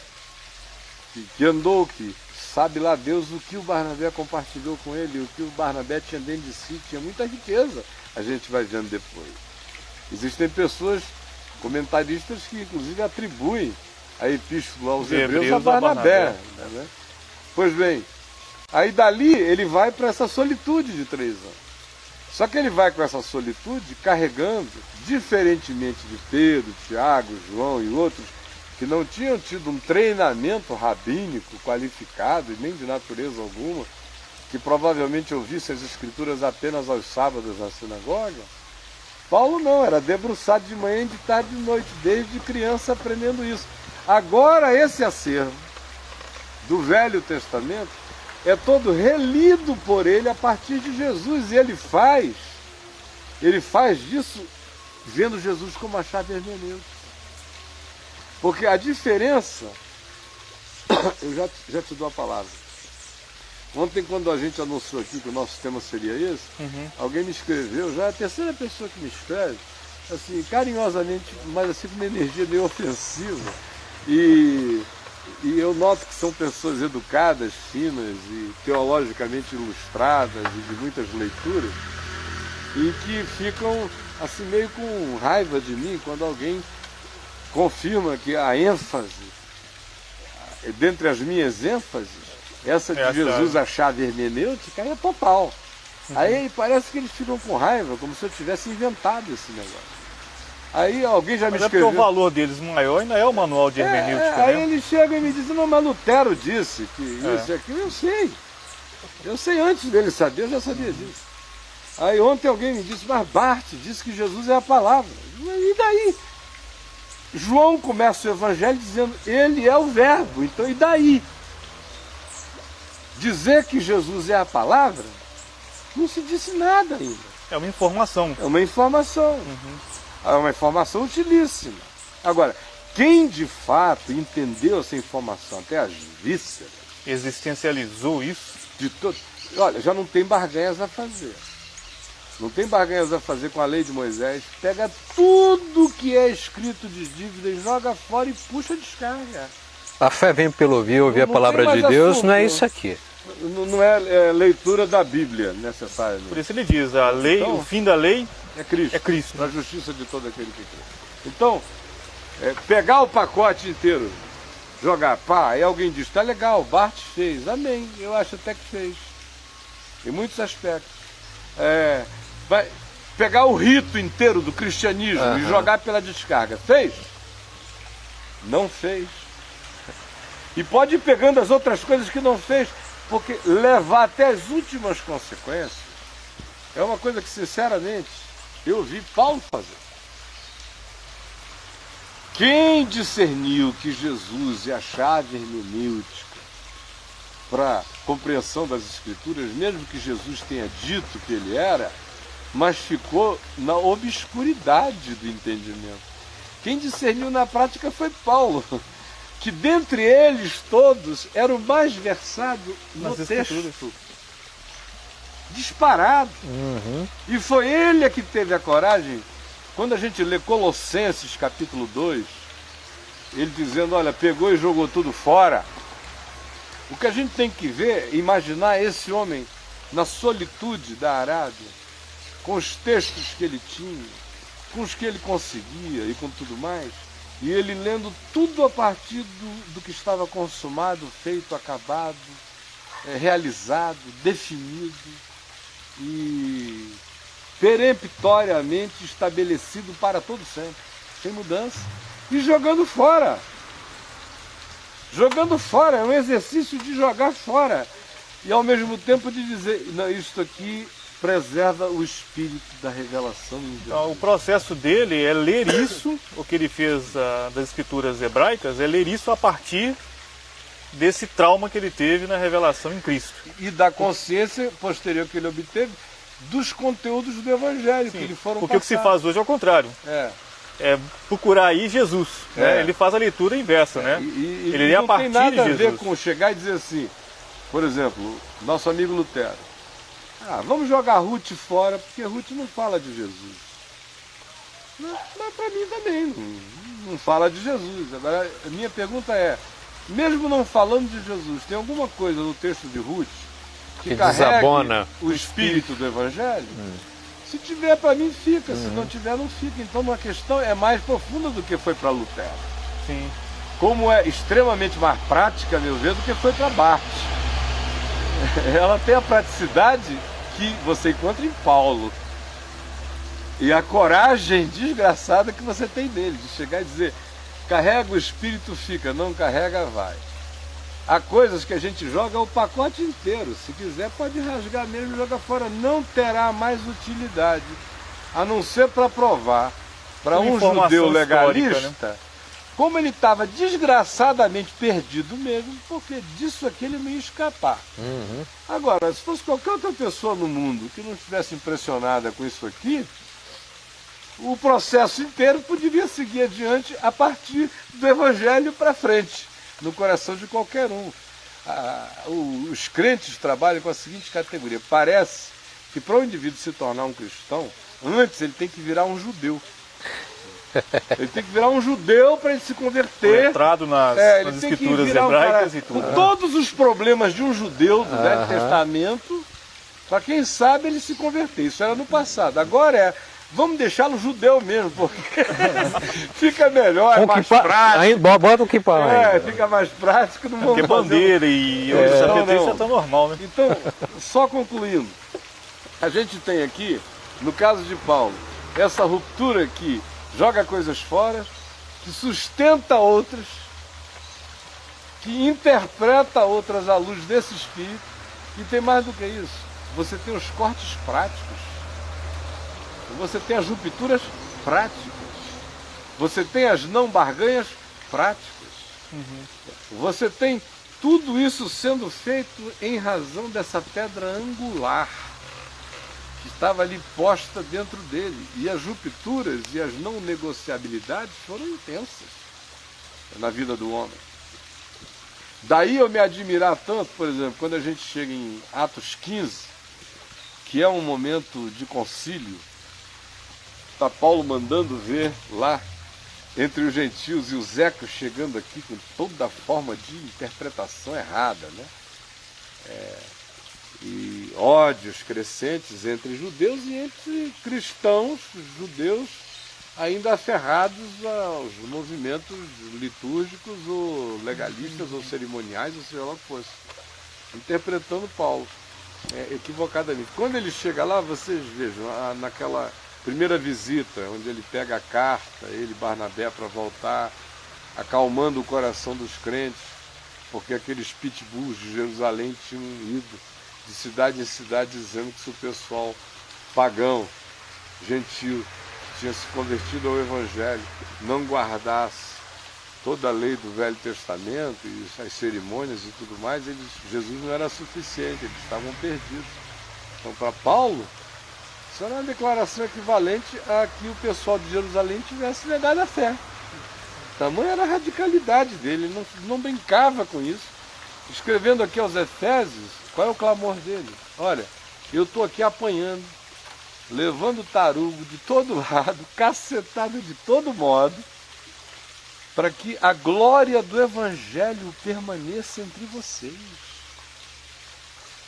que andou, que sabe lá Deus o que o Barnabé compartilhou com ele, o que o Barnabé tinha dentro de si, tinha muita riqueza, a gente vai vendo depois. Existem pessoas, comentaristas, que inclusive atribuem a epístola aos Hebreus a Barnabé. Né? Pois bem, aí dali ele vai para essa solitude de 3 anos. Só que ele vai com essa solitude carregando, diferentemente de Pedro, Tiago, João e outros, que não tinham tido um treinamento rabínico qualificado e nem de natureza alguma, que provavelmente ouvissem as escrituras apenas aos sábados na sinagoga. Paulo não, era debruçado de manhã, de tarde e de noite, desde criança aprendendo isso. Agora esse acervo do Velho Testamento é todo relido por ele a partir de Jesus, e ele faz disso vendo Jesus como a chave hermenêutica. Porque a diferença, eu já te dou a palavra. Ontem, quando a gente anunciou aqui que o nosso tema seria esse, alguém me escreveu, já é a terceira pessoa que me escreve, assim, carinhosamente, mas assim com uma energia meio ofensiva. E eu noto que são pessoas educadas, finas e teologicamente ilustradas e de muitas leituras, e que ficam assim meio com raiva de mim quando alguém confirma que a ênfase, dentre as minhas ênfases, essa de Jesus, a chave hermenêutica, é total. Aí parece que eles ficam com raiva, como se eu tivesse inventado esse negócio. Aí alguém já me Mas é escreveu... porque o valor deles maior ainda é o manual de hermenêutica, Aí né? ele chega e me diz, não, mas Lutero disse que isso e aquilo, eu sei. Eu sei antes dele saber, eu já sabia disso. Aí ontem alguém me disse, mas Barth disse que Jesus é a palavra. E daí? João começa o evangelho dizendo, ele é o verbo, então e daí? Dizer que Jesus é a palavra, não se disse nada ainda. É uma informação. É uma informação. É uma informação utilíssima. Agora, quem de fato entendeu essa informação até as vísceras, Existencializou isso. de todo, olha, já não tem barganhas a fazer. Não tem barganhas a fazer com a lei de Moisés. Pega tudo que é escrito de dívidas, joga fora e puxa a descarga. A fé vem pelo ouvir Não a palavra tem de mais Deus, assunto. não é isso aqui. Não é leitura da Bíblia necessária. Por isso ele diz, a lei, Então, o fim da lei É Cristo. é Cristo. Para a justiça de todo aquele que crê. Então, pegar o pacote inteiro, jogar, pá, aí alguém diz, tá legal, Barth fez, amém, eu acho até que fez. Em muitos aspectos. Vai pegar o rito inteiro do cristianismo e jogar pela descarga, fez? Não fez. E pode ir pegando as outras coisas que não fez, porque levar até as últimas consequências é uma coisa que, sinceramente, eu vi Paulo fazer. Quem discerniu que Jesus é a chave hermenêutica para a compreensão das Escrituras, mesmo que Jesus tenha dito que ele era, mas ficou na obscuridade do entendimento. Quem discerniu na prática foi Paulo, que dentre eles todos era o mais versado no texto. Disparado. E foi ele que teve a coragem, quando a gente lê Colossenses capítulo 2, ele dizendo, olha, pegou e jogou tudo fora. O que a gente tem que ver, imaginar esse homem na solitude da Arábia, com os textos que ele tinha, com os que ele conseguia e com tudo mais, e ele lendo tudo a partir do que estava consumado, feito, acabado, realizado, definido e peremptoriamente estabelecido para todo sempre, sem mudança, e jogando fora. Jogando fora, é um exercício de jogar fora. E ao mesmo tempo de dizer, não, isto aqui preserva o espírito da revelação em Deus. Então, o processo dele é ler isso, o que ele fez das escrituras hebraicas, é ler isso a partir desse trauma que ele teve na revelação em Cristo. E da consciência posterior que ele obteve dos conteúdos do Evangelho, Sim, que lhe foram porque passados. o que se faz hoje é o contrário. É procurar aí Jesus. Né? Ele faz a leitura inversa. Né? Ele lê a partir de Jesus. Não tem nada a ver com chegar e dizer assim, por exemplo, nosso amigo Lutero. Vamos jogar Ruth fora, porque Ruth não fala de Jesus. Mas para mim também não fala de Jesus. Agora, a minha pergunta é, mesmo não falando de Jesus, tem alguma coisa no texto de Ruth que desabona o espírito do Evangelho? Se tiver, para mim fica, se não tiver, não fica. Então uma questão é mais profunda do que foi para Lutero. Sim. Como é extremamente mais prática, a meu ver, do que foi para Barth. Ela tem a praticidade que você encontra em Paulo. E a coragem desgraçada que você tem dele, de chegar e dizer, carrega o espírito, fica, não carrega, vai. Há coisas que a gente joga o pacote inteiro, se quiser pode rasgar mesmo e jogar fora, não terá mais utilidade, a não ser para provar para um judeu legalista, né? Como ele estava desgraçadamente perdido mesmo, porque disso aqui ele não ia escapar. Agora, se fosse qualquer outra pessoa no mundo que não estivesse impressionada com isso aqui, o processo inteiro poderia seguir adiante a partir do Evangelho para frente, no coração de qualquer um. Os crentes trabalham com a seguinte categoria. Parece que para o indivíduo se tornar um cristão, antes ele tem que virar um judeu. Ele tem que virar um judeu para ele se converter. Entrado nas escrituras hebraicas e tudo. Com todos os problemas de um judeu do Velho Testamento, para quem sabe ele se converter. Isso era no passado. Agora vamos deixá-lo judeu mesmo, porque fica melhor, é mais prático. Bota o kippah. Fica mais prático. Não vamos porque bandeira e outros já está normal, né? Então, só concluindo, a gente tem aqui, no caso de Paulo, essa ruptura aqui joga coisas fora, que sustenta outras, que interpreta outras à luz desse Espírito. E tem mais do que isso. Você tem os cortes práticos. Você tem as rupturas práticas. Você tem as não barganhas práticas. Você tem tudo isso sendo feito em razão dessa pedra angular que estava ali posta dentro dele. E as rupturas e as não negociabilidades foram intensas na vida do homem. Daí eu me admirar tanto, por exemplo, quando a gente chega em Atos 15, que é um momento de concílio, está Paulo mandando ver lá entre os gentios e os ecos chegando aqui com toda forma de interpretação errada, né? E ódios crescentes entre judeus e entre cristãos, judeus ainda aferrados aos movimentos litúrgicos ou legalistas ou cerimoniais, ou seja lá o que fosse, interpretando Paulo equivocadamente. Quando ele chega lá, vocês vejam, naquela primeira visita, onde ele pega a carta, ele e Barnabé, para voltar, acalmando o coração dos crentes, porque aqueles pitbulls de Jerusalém tinham ido de cidade em cidade dizendo que se o pessoal pagão, gentil, que tinha se convertido ao Evangelho, não guardasse toda a lei do Velho Testamento e as cerimônias e tudo mais, Jesus não era suficiente, eles estavam perdidos. Então, para Paulo, isso era uma declaração equivalente a que o pessoal de Jerusalém tivesse negado a fé. Tamanha era a radicalidade dele, ele não brincava com isso. Escrevendo aqui aos Efésios, qual é o clamor dele? Olha, eu estou aqui apanhando, levando tarugo de todo lado, cacetada de todo modo, para que a glória do Evangelho permaneça entre vocês.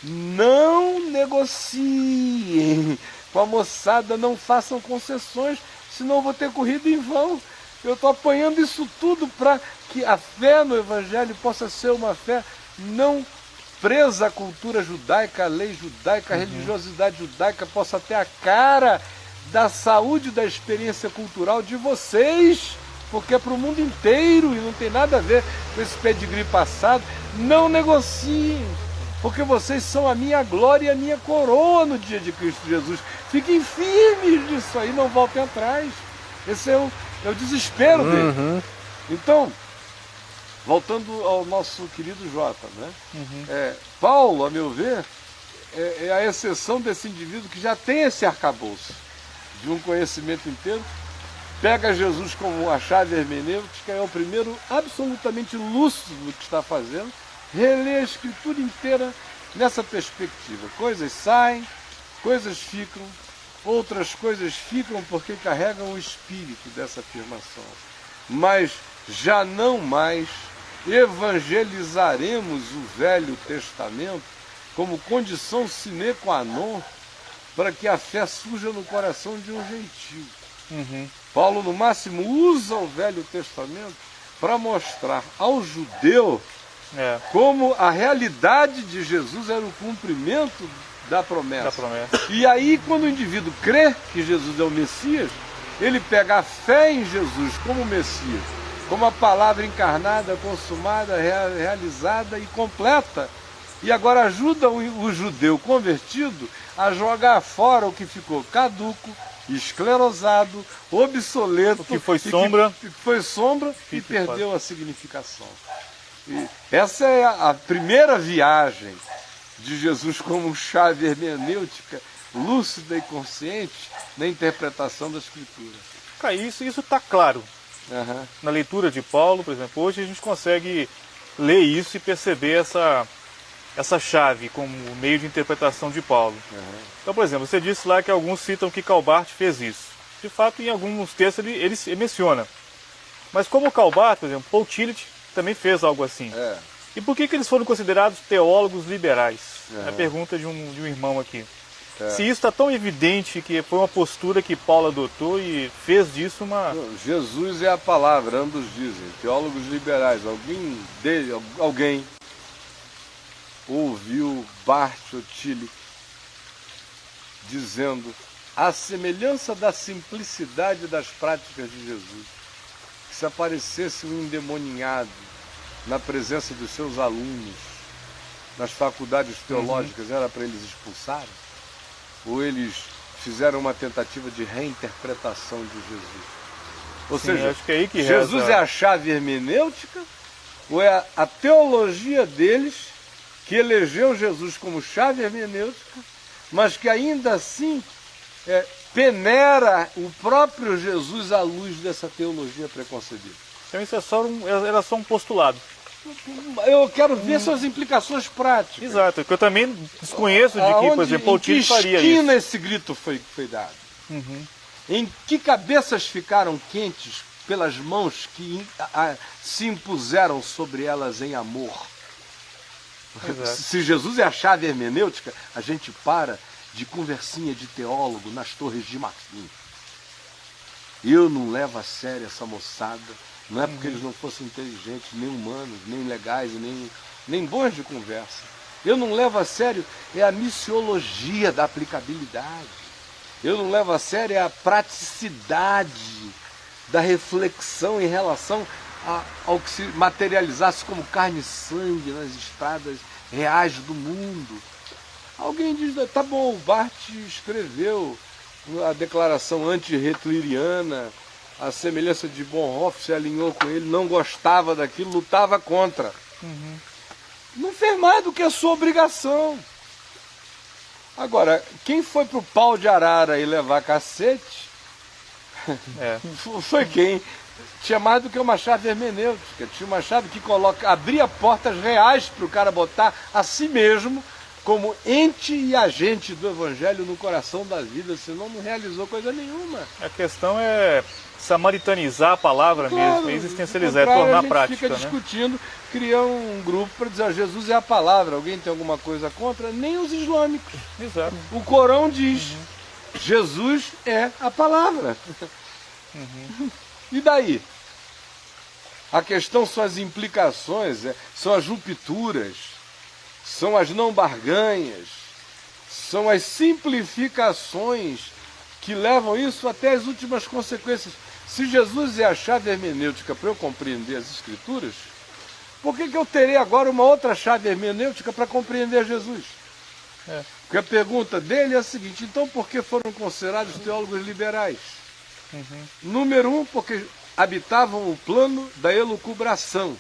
Não negociem com a moçada, não façam concessões, senão eu vou ter corrido em vão. Eu estou apanhando isso tudo para que a fé no Evangelho possa ser uma fé não presa à cultura judaica, à lei judaica, à religiosidade judaica, possa ter a cara da saúde, da experiência cultural de vocês, porque é para o mundo inteiro e não tem nada a ver com esse pedigree passado. Não negociem, porque vocês são a minha glória e a minha coroa no dia de Cristo Jesus. Fiquem firmes nisso aí, não voltem atrás. Esse é o desespero dele. Então, voltando ao nosso querido Jota, né? Paulo, a meu ver, é a exceção desse indivíduo que já tem esse arcabouço de um conhecimento inteiro, pega Jesus como a chave hermenêutica, é o primeiro absolutamente lúcido do que está fazendo, relê a Escritura inteira nessa perspectiva. Coisas saem, coisas ficam, outras coisas ficam porque carregam o espírito dessa afirmação. Mas já não mais evangelizaremos o Velho Testamento como condição sine qua non para que a fé surja no coração de um gentio. Paulo, no máximo, usa o Velho Testamento para mostrar ao judeu como a realidade de Jesus era o cumprimento da promessa. E aí, quando o indivíduo crê que Jesus é o Messias, ele pega a fé em Jesus como Messias, como a palavra encarnada, consumada, realizada e completa. E agora ajuda o judeu convertido a jogar fora o que ficou caduco, esclerosado, obsoleto, o que foi sombra, e perdeu a significação. E essa é a primeira viagem de Jesus como chave hermenêutica, lúcida e consciente na interpretação da Escritura. Cara, isso está claro. Na leitura de Paulo, por exemplo, hoje a gente consegue ler isso e perceber essa chave como meio de interpretação de Paulo. Então, por exemplo, você disse lá que alguns citam que Calbart fez isso. De fato, em alguns textos ele menciona. Mas como Calbart, por exemplo, Paul Tillich também fez algo assim. E por que eles foram considerados teólogos liberais? É a pergunta de um irmão aqui. Se isso está tão evidente que foi uma postura que Paulo adotou e fez disso uma... Jesus é a palavra, ambos dizem, teólogos liberais. Alguém ouviu Bart ou Tillich dizendo à semelhança da simplicidade das práticas de Jesus, que se aparecesse um endemoniado na presença dos seus alunos, nas faculdades teológicas, era para eles expulsarem? Ou eles fizeram uma tentativa de reinterpretação de Jesus? Ou seja, acho que é aí que Jesus reza. é a chave hermenêutica, ou é a teologia deles que elegeu Jesus como chave hermenêutica, mas que ainda assim peneira o próprio Jesus à luz dessa teologia preconcebida? Então isso era só um postulado. Eu quero ver suas implicações práticas. Exato, porque eu também desconheço de que, por exemplo, o Tillich faria isso. Em que esquina esse grito foi dado? Em que cabeças ficaram quentes pelas mãos que se impuseram sobre elas em amor? Exato. Se Jesus é a chave hermenêutica, a gente para de conversinha de teólogo nas torres de marfim. Eu não levo a sério essa moçada. Não é porque eles não fossem inteligentes, nem humanos, nem legais, nem bons de conversa. Eu não levo a sério a missiologia da aplicabilidade. Eu não levo a sério a praticidade da reflexão em relação ao que se materializasse como carne e sangue nas estradas reais do mundo. Alguém diz, tá bom, o Barth escreveu a declaração anti-hitleriana, a semelhança de Bonhoeffer se alinhou com ele, não gostava daquilo, lutava contra. Não fez mais do que a sua obrigação. Agora, quem foi pro pau de arara e levar cacete foi quem tinha mais do que uma chave hermenêutica, tinha uma chave que abria portas reais para o cara botar a si mesmo como ente e agente do evangelho no coração da vida, senão não realizou coisa nenhuma. A questão é samaritanizar a palavra mesmo, existencializar, tornar prática. A gente fica discutindo, criar um grupo para dizer, Jesus é a palavra, alguém tem alguma coisa contra? Nem os islâmicos. Exato. O Corão diz, Jesus é a palavra. E daí? A questão são as implicações, são as rupturas, são as não barganhas, são as simplificações que levam isso até as últimas consequências. Se Jesus é a chave hermenêutica para eu compreender as Escrituras, por que eu terei agora uma outra chave hermenêutica para compreender Jesus? Porque a pergunta dele é a seguinte, então por que foram considerados teólogos liberais? Número 1, porque habitavam o plano da elucubração,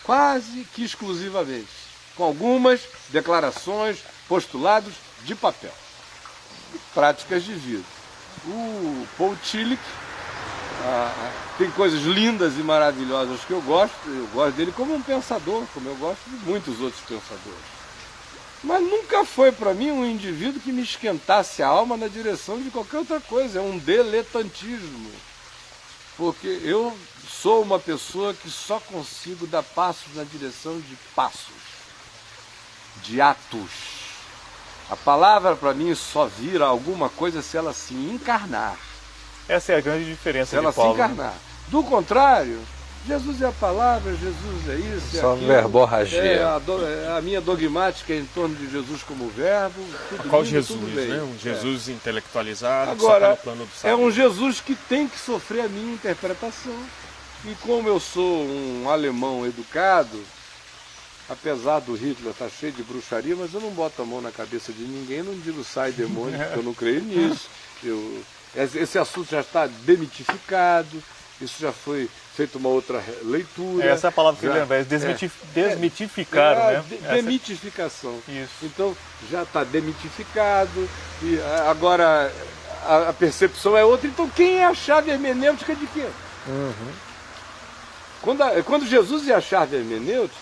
quase que exclusivamente, com algumas declarações, postulados de papel, práticas de vida. O Paul Tillich tem coisas lindas e maravilhosas que eu gosto dele como um pensador, como eu gosto de muitos outros pensadores. Mas nunca foi para mim um indivíduo que me esquentasse a alma na direção de qualquer outra coisa, é um diletantismo. Porque eu sou uma pessoa que só consigo dar passos na direção de passos, de atos. A palavra para mim só vira alguma coisa se ela se encarnar. Essa é a grande diferença se ela de Paulo. Se encarnar. Do contrário, Jesus é a palavra, Jesus é isso, só aquilo. Verborragia. A minha dogmática é em torno de Jesus como verbo. Qual lindo, Jesus, tudo né? Um Jesus intelectualizado, agora, que só tá no plano do saber. É um Jesus que tem que sofrer a minha interpretação. E como eu sou um alemão educado, apesar do Hitler estar cheio de bruxaria, mas eu não boto a mão na cabeça de ninguém, não digo sai demônio, porque eu não creio nisso. Esse assunto já está demitificado, isso já foi feita uma outra leitura. Essa é a palavra que eu lembro, é desmitificar, né? Demitificação. Isso. Então já está demitificado, e agora a percepção é outra. Então quem é a chave hermenêutica de quê? Quando Jesus é a chave hermenêutica,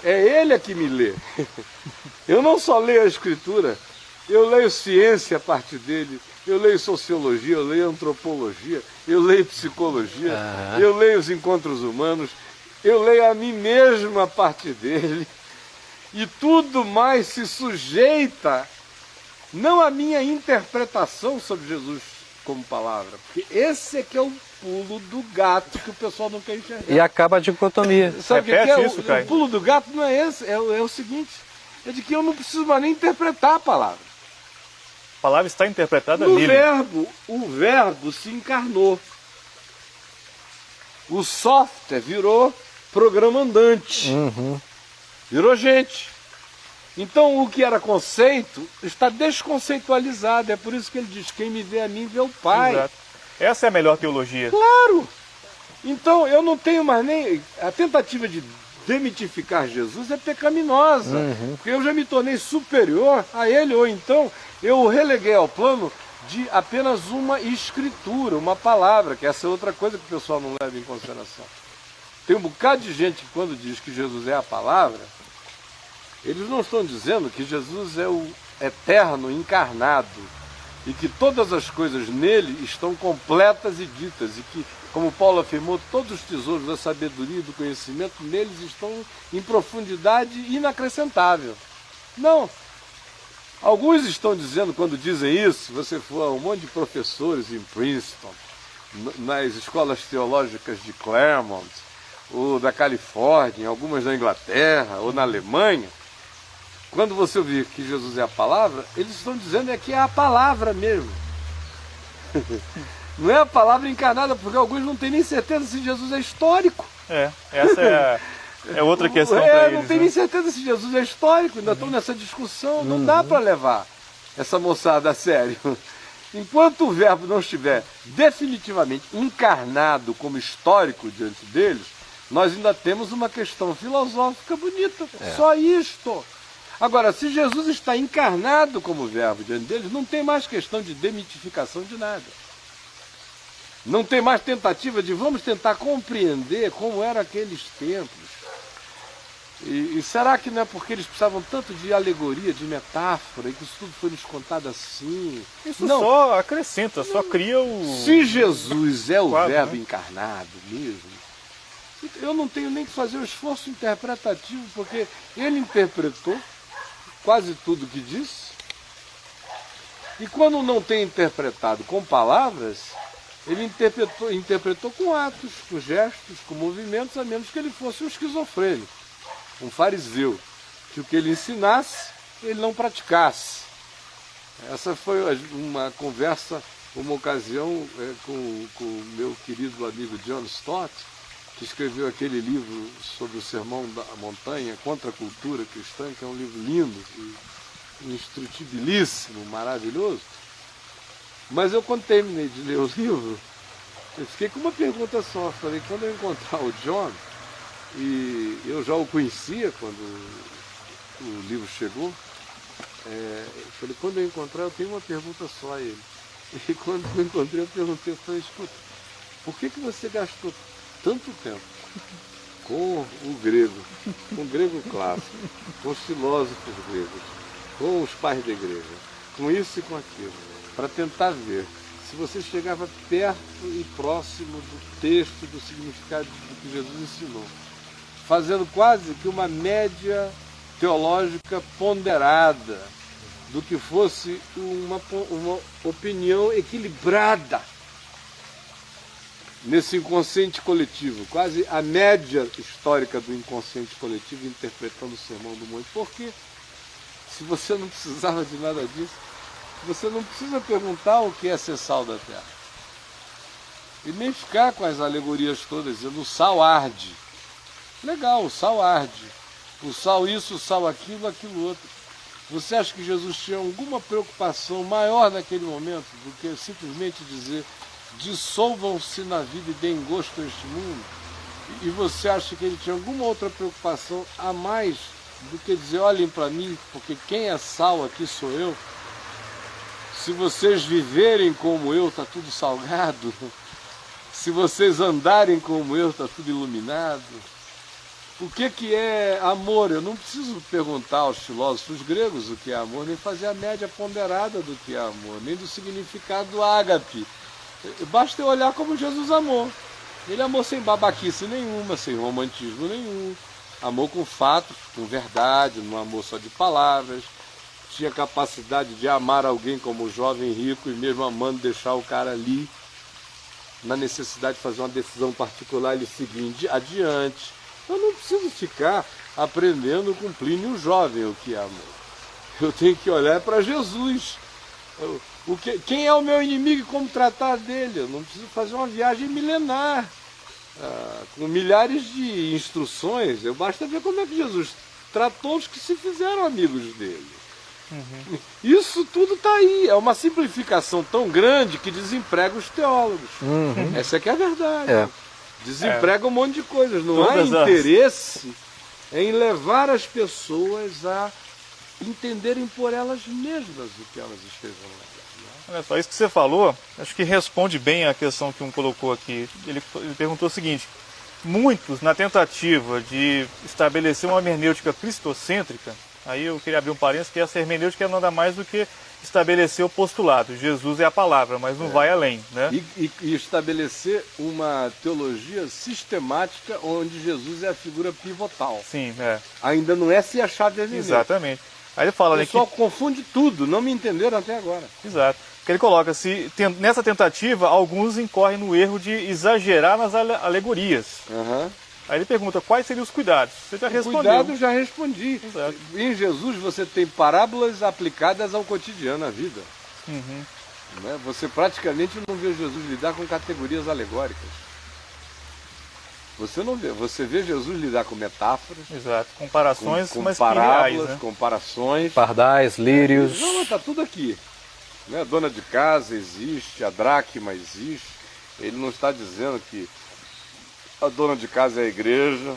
é ele a que me lê. Eu não só leio a Escritura, eu leio ciência a partir dele, eu leio sociologia, eu leio antropologia, eu leio psicologia, eu leio os encontros humanos, eu leio a mim mesmo a partir dele, e tudo mais se sujeita, não à minha interpretação sobre Jesus como palavra, porque esse é que é o pulo do gato que o pessoal não quer enxergar. E acaba a dicotomia. Sabe o que é? O pulo do gato não é esse, é o seguinte, é de que eu não preciso mais nem interpretar a palavra. A palavra está interpretada no nele. verbo. O verbo se encarnou. O software virou programa andante. Virou gente. Então o que era conceito está desconceitualizado. É por isso que ele diz, quem me vê a mim vê o Pai. Exato. Essa é a melhor teologia. Claro! Então eu não tenho mais nem... A tentativa de demitificar Jesus é pecaminosa. Porque eu já me tornei superior a ele, ou então eu o releguei ao plano de apenas uma escritura, uma palavra, que essa é outra coisa que o pessoal não leva em consideração. Tem um bocado de gente que quando diz que Jesus é a palavra, eles não estão dizendo que Jesus é o eterno encarnado e que todas as coisas nele estão completas e ditas e que, como Paulo afirmou, todos os tesouros da sabedoria e do conhecimento neles estão em profundidade inacrescentável. Não. Alguns estão dizendo, quando dizem isso, se você for a um monte de professores em Princeton, nas escolas teológicas de Claremont, ou da Califórnia, algumas da Inglaterra, ou na Alemanha, quando você ouvir que Jesus é a palavra, eles estão dizendo que é a palavra mesmo. Não é a palavra encarnada, porque alguns não têm nem certeza se Jesus é histórico. Essa é outra questão para eles. Não tem nem certeza se Jesus é histórico, ainda estão nessa discussão, não dá para levar essa moçada a sério. Enquanto o verbo não estiver definitivamente encarnado como histórico diante deles, nós ainda temos uma questão filosófica bonita, só isto. Agora, se Jesus está encarnado como verbo diante deles, não tem mais questão de demitificação de nada. Não tem mais tentativa de vamos tentar compreender como eram aqueles tempos. E será que não é porque eles precisavam tanto de alegoria, de metáfora, e que isso tudo foi nos contado assim? Isso não, só acrescenta, só cria o... Se Jesus é o verbo encarnado mesmo, eu não tenho nem que fazer o esforço interpretativo, porque ele interpretou quase tudo que disse, e quando não tem interpretado com palavras, ele interpretou com atos, com gestos, com movimentos, a menos que ele fosse um esquizofrênico, um fariseu, que o que ele ensinasse, ele não praticasse. Essa foi uma conversa, uma ocasião com o meu querido amigo John Stott, que escreveu aquele livro sobre o Sermão da Montanha, Contra a Cultura Cristã, que é um livro lindo, instrutibilíssimo, maravilhoso. Mas eu, quando terminei de ler o livro, eu fiquei com uma pergunta só. Falei, quando eu encontrar o John, e eu já o conhecia quando o livro chegou, eu falei, quando eu encontrar, eu tenho uma pergunta só a ele. E quando eu encontrei, eu perguntei, eu falei, escuta, por que você gastou tanto tempo com o grego clássico, com os filósofos gregos, com os pais da igreja, com isso e com aquilo, para tentar ver se você chegava perto e próximo do texto, do significado do que Jesus ensinou, fazendo quase que uma média teológica ponderada, do que fosse uma opinião equilibrada nesse inconsciente coletivo, quase a média histórica do inconsciente coletivo interpretando o Sermão do Monte. Porque se você não precisava de nada disso, você não precisa perguntar o que é ser sal da terra. E nem ficar com as alegorias todas, dizendo o sal arde. Legal, o sal arde. O sal isso, o sal aquilo, aquilo outro. Você acha que Jesus tinha alguma preocupação maior naquele momento do que simplesmente dizer dissolvam-se na vida e deem gosto a este mundo? E você acha que ele tinha alguma outra preocupação a mais do que dizer, olhem para mim, porque quem é sal aqui sou eu? Se vocês viverem como eu, está tudo salgado. Se vocês andarem como eu, está tudo iluminado. O que é amor? Eu não preciso perguntar aos filósofos gregos o que é amor, nem fazer a média ponderada do que é amor, nem do significado do ágape. Basta eu olhar como Jesus amou. Ele amou sem babaquice nenhuma, sem romantismo nenhum. Amou com fatos, com verdade, não amou só de palavras. Tinha capacidade de amar alguém como o jovem rico e mesmo amando deixar o cara ali, na necessidade de fazer uma decisão particular, ele seguir adiante. Eu não preciso ficar aprendendo com Plínio o jovem o que é amor. Eu tenho que olhar para Jesus Quem é o meu inimigo e como tratar dele? Eu não preciso fazer uma viagem milenar, com milhares de instruções. Basta ver como é que Jesus tratou os que se fizeram amigos dele. Uhum. Isso tudo está aí. É uma simplificação tão grande que desemprega os teólogos. Uhum. Essa é que é a verdade. Desemprega um monte de coisas. Não há interesse em levar as pessoas a entenderem por elas mesmas o que elas estejam lendo. Olha só, isso que você falou, acho que responde bem a questão que um colocou aqui. Ele perguntou o seguinte: muitos, na tentativa de estabelecer uma hermenêutica cristocêntrica, aí eu queria abrir um parênteses, que essa hermenêutica é nada mais do que estabelecer o postulado. Jesus é a palavra, mas não vai além, né? E estabelecer uma teologia sistemática onde Jesus é a figura pivotal. Sim, Ainda não é se a chave hermenêutica. Exatamente. Aí ele fala, o pessoal confunde tudo, não me entenderam até agora. Exato. Porque ele coloca, nessa tentativa, alguns incorrem no erro de exagerar nas alegorias. Uhum. Aí ele pergunta, quais seriam os cuidados? Você já respondeu. Cuidado, já respondi. Exato. Em Jesus você tem parábolas aplicadas ao cotidiano, à vida. Uhum. Né? Você praticamente não vê Jesus lidar com categorias alegóricas. Você não vê. Você vê Jesus lidar com metáforas. Exato. Comparações, com mas parábolas, reais, né? comparações. Pardais, lírios. Não, está tudo aqui. Né? A dona de casa existe, a dracma existe. Ele não está dizendo que a dona de casa é a igreja,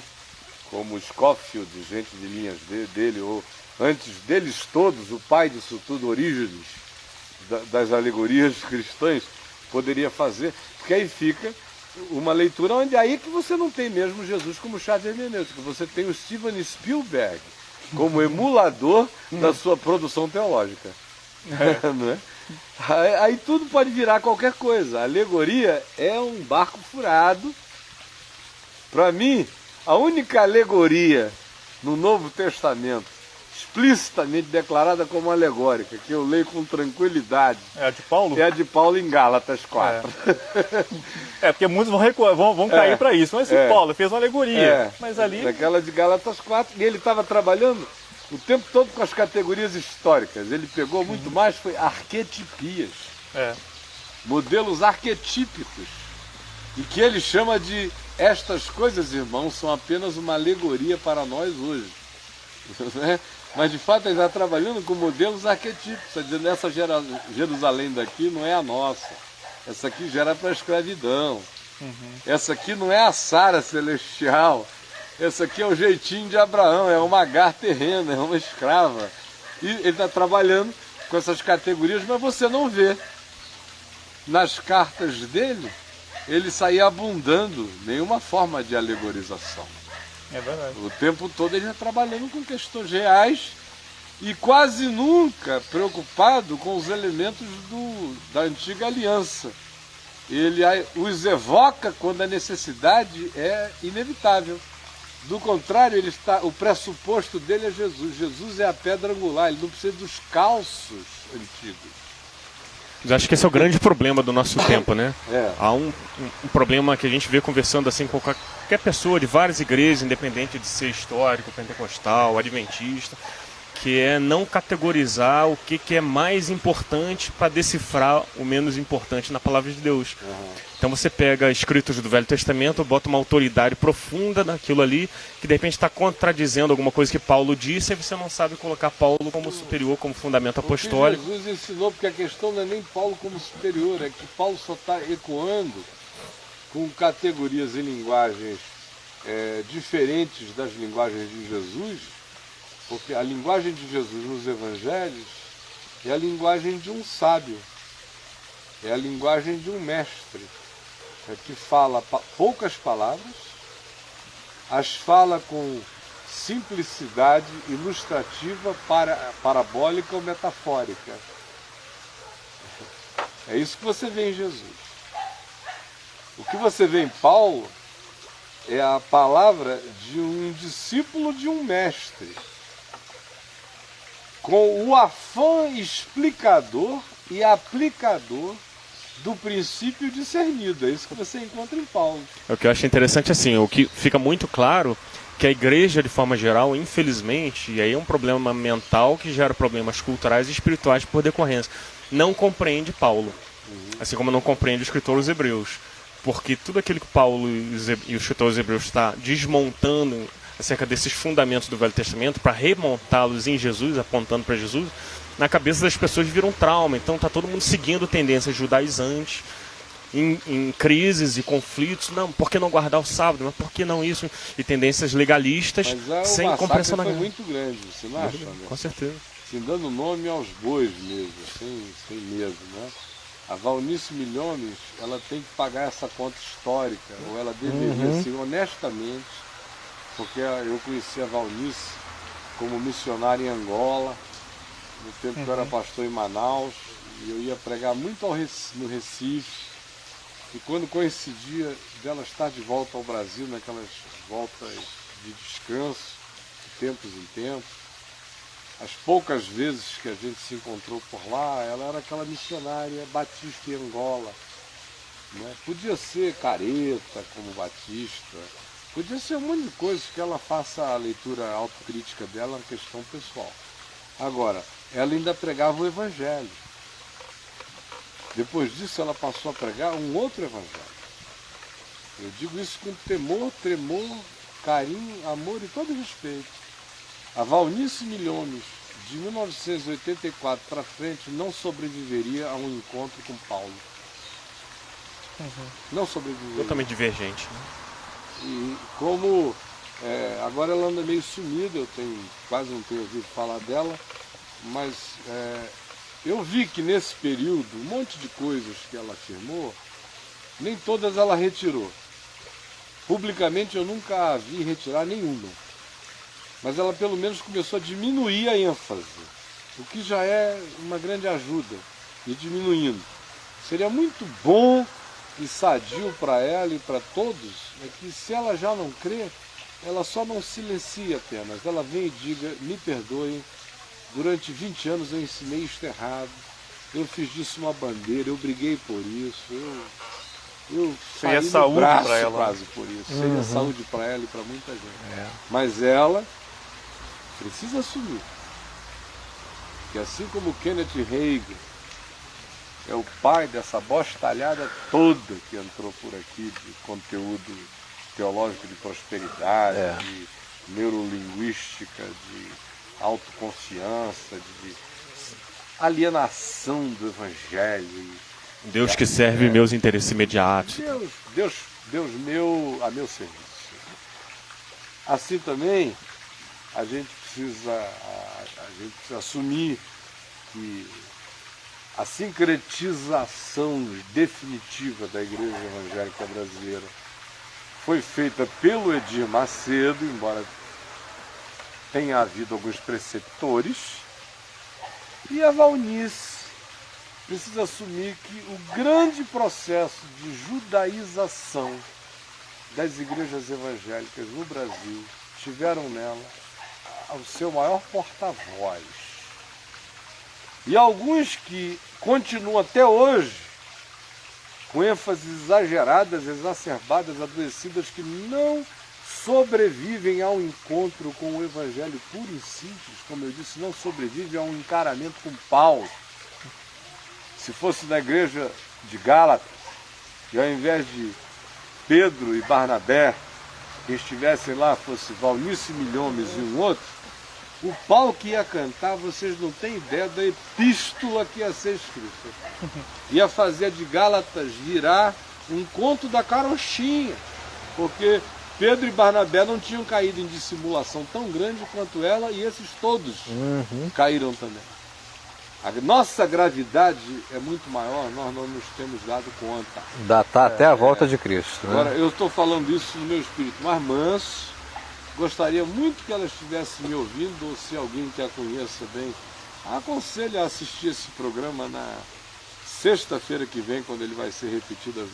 como Scofield, gente de linhas dele, ou antes deles todos, o pai disso tudo, Orígenes, das alegorias cristãs, poderia fazer, porque aí fica uma leitura onde aí que você não tem mesmo Jesus como chave hermenêutica, você tem o Steven Spielberg como emulador da sua produção teológica. Não é? Aí tudo pode virar qualquer coisa. A alegoria é um barco furado. Para mim, a única alegoria no Novo Testamento explicitamente declarada como alegórica, que eu leio com tranquilidade, é a de Paulo? É a de Paulo em Gálatas 4. Porque muitos vão cair para isso. Mas Paulo fez uma alegoria. Mas ali... Daquela de Gálatas 4, e ele estava trabalhando o tempo todo com as categorias históricas. Ele pegou muito mais, foi arquetipias. Modelos arquetípicos. E que ele chama de: estas coisas, irmãos, são apenas uma alegoria para nós hoje. Mas de fato ele está trabalhando com modelos arquetípicos, está dizendo: essa Jerusalém daqui não é a nossa, essa aqui gera para a escravidão, essa aqui não é a Sara celestial, essa aqui é o jeitinho de Abraão, é uma Agar terrena, é uma escrava. E ele está trabalhando com essas categorias, mas você não vê nas cartas dele ele saía abundando nenhuma forma de alegorização. É verdade. O tempo todo ele ia trabalhando com questões reais e quase nunca preocupado com os elementos da antiga aliança. Ele os evoca quando a necessidade é inevitável. Do contrário, o pressuposto dele é Jesus. Jesus é a pedra angular, ele não precisa dos calços antigos. Eu acho que esse é o grande problema do nosso tempo, né? Há um problema que a gente vê conversando assim com qualquer pessoa de várias igrejas, independente de ser histórico, pentecostal, adventista, que é não categorizar o que é mais importante para decifrar o menos importante na palavra de Deus. Então você pega escritos do Velho Testamento, bota uma autoridade profunda naquilo ali, que de repente está contradizendo alguma coisa que Paulo disse, e você não sabe colocar Paulo como superior, como fundamento apostólico. O que Jesus ensinou, porque a questão não é nem Paulo como superior, é que Paulo só está ecoando com categorias e linguagens diferentes das linguagens de Jesus, porque a linguagem de Jesus nos evangelhos é a linguagem de um sábio, é a linguagem de um mestre, que fala poucas palavras, as fala com simplicidade ilustrativa, parabólica ou metafórica. É isso que você vê em Jesus. O que você vê em Paulo é a palavra de um discípulo de um mestre, com o afã explicador e aplicador do princípio discernido. É isso que você encontra em Paulo. O que eu acho interessante, assim, o que fica muito claro, que a igreja, de forma geral, infelizmente, e aí é um problema mental que gera problemas culturais e espirituais por decorrência, não compreende Paulo, assim como não compreende o escritor aos Hebreus, porque tudo aquilo que Paulo e o escritor aos Hebreus está desmontando acerca desses fundamentos do Velho Testamento para remontá-los em Jesus, apontando para Jesus, na cabeça das pessoas vira um trauma. Então está todo mundo seguindo tendências judaizantes, em crises e conflitos. Não, por que não guardar o sábado? Mas por que não isso? E tendências legalistas sem compreensão da guerra. Foi muito grande, você não acha? Com certeza. Assim, dando nome aos bois mesmo, sem medo, né? A Valnice Milhomes, ela tem que pagar essa conta histórica, ou ela deveria ser honestamente, porque eu conheci a Valnice como missionária em Angola, no tempo que eu era pastor em Manaus, e eu ia pregar muito no Recife, e quando coincidia dela estar de volta ao Brasil, naquelas voltas de descanso, de tempos em tempos, as poucas vezes que a gente se encontrou por lá, ela era aquela missionária batista em Angola. Né? Podia ser careta como batista, podia ser um monte de coisas que ela faça a leitura autocrítica dela na questão pessoal. Agora, ela ainda pregava o Evangelho. Depois disso ela passou a pregar um outro Evangelho. Eu digo isso com temor, tremor, carinho, amor e todo respeito. A Valnice Milhomes, de 1984 para frente, não sobreviveria a um encontro com Paulo. Não sobreviveria. Totalmente divergente. Né? E como agora ela anda meio sumida, eu quase não tenho ouvido falar dela, mas eu vi que nesse período, um monte de coisas que ela afirmou, nem todas ela retirou. Publicamente eu nunca a vi retirar nenhuma. Mas ela pelo menos começou a diminuir a ênfase, o que já é uma grande ajuda, e diminuindo. Seria muito bom e sadio para ela e para todos, que se ela já não crê, ela só não silencia apenas, ela vem e diga, me perdoem, durante 20 anos eu ensinei isto errado, eu fiz disso uma bandeira, eu briguei por isso, eu seria saúde para ela quase por isso, seria saúde para ela e para muita gente. Mas ela precisa assumir que assim como Kenneth Hagin é o pai dessa bostalhada toda que entrou por aqui de conteúdo teológico de prosperidade, de neurolinguística, de autoconfiança, de alienação do evangelho. Deus que serve meus interesses imediatos. Deus a meu serviço. Assim também a gente precisa assumir que a sincretização definitiva da Igreja Evangélica Brasileira foi feita pelo Edir Macedo, embora tenha havido alguns preceptores, e a Valnice precisa assumir que o grande processo de judaização das igrejas evangélicas no Brasil tiveram nela o seu maior porta-voz. E alguns que continuam até hoje com ênfases exageradas, exacerbadas, adoecidas, que não sobrevivem ao encontro com o evangelho puro e simples, como eu disse, não sobrevivem a um encaramento com Paulo. Se fosse na igreja de Gálatas, e ao invés de Pedro e Barnabé, que estivessem lá, fosse Valnice Milhomes e um outro, o Paulo que ia cantar, vocês não têm ideia da epístola que ia ser escrita. Ia fazer de Gálatas virar um conto da carochinha, porque Pedro e Barnabé não tinham caído em dissimulação tão grande quanto ela, e esses todos caíram também. A nossa gravidade é muito maior, nós não nos temos dado conta. Datar até a volta de Cristo. Né? Agora, eu estou falando isso no meu espírito mais manso, gostaria muito que ela estivesse me ouvindo, ou se alguém que a conheça bem, aconselho a assistir esse programa na sexta-feira que vem, quando ele vai ser repetido às 9h.